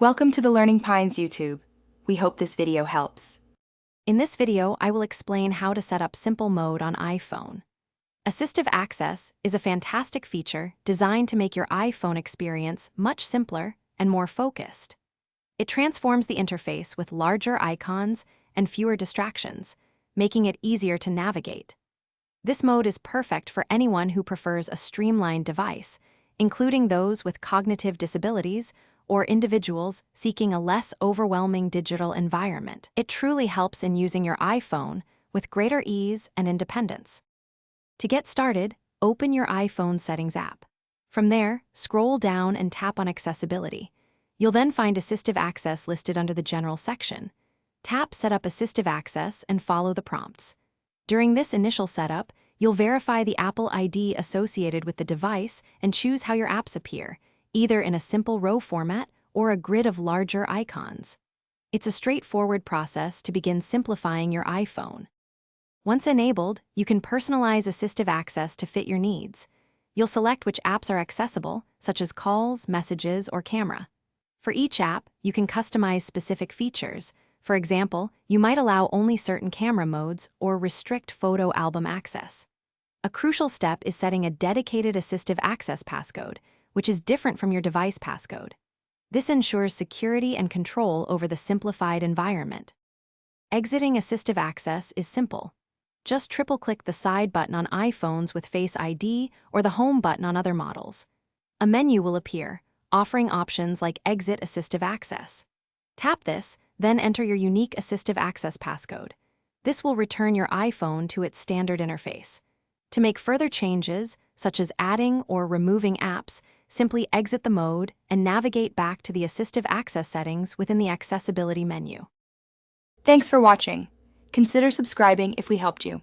Welcome to the Learning Pines YouTube. We hope this video helps. In this video, I will explain how to set up simple mode on iPhone. Assistive access is a fantastic feature designed to make your iPhone experience much simpler and more focused. It transforms the interface with larger icons and fewer distractions, making it easier to navigate. This mode is perfect for anyone who prefers a streamlined device, including those with cognitive disabilities or individuals seeking a less overwhelming digital environment. It truly helps in using your iPhone with greater ease and independence. To get started, open your iPhone Settings app. From there, scroll down and tap on Accessibility. You'll then find Assistive Access listed under the General section. Tap Set up Assistive Access and follow the prompts. During this initial setup, you'll verify the Apple ID associated with the device and choose how your apps appear, either in a simple row format or a grid of larger icons. It's a straightforward process to begin simplifying your iPhone. Once enabled, you can personalize assistive access to fit your needs. You'll select which apps are accessible, such as calls, messages, or camera. For each app, you can customize specific features. For example, you might allow only certain camera modes or restrict photo album access. A crucial step is setting a dedicated assistive access passcode, which is different from your device passcode. This ensures security and control over the simplified environment. Exiting assistive access is simple. Just triple-click the side button on iPhones with Face ID or the home button on other models. A menu will appear, offering options like Exit Assistive Access. Tap this, then enter your unique assistive access passcode. This will return your iPhone to its standard interface. To make further changes, such as adding or removing apps, simply exit the mode and navigate back to the assistive access settings within the accessibility menu. Thanks for watching. Consider subscribing if we helped you.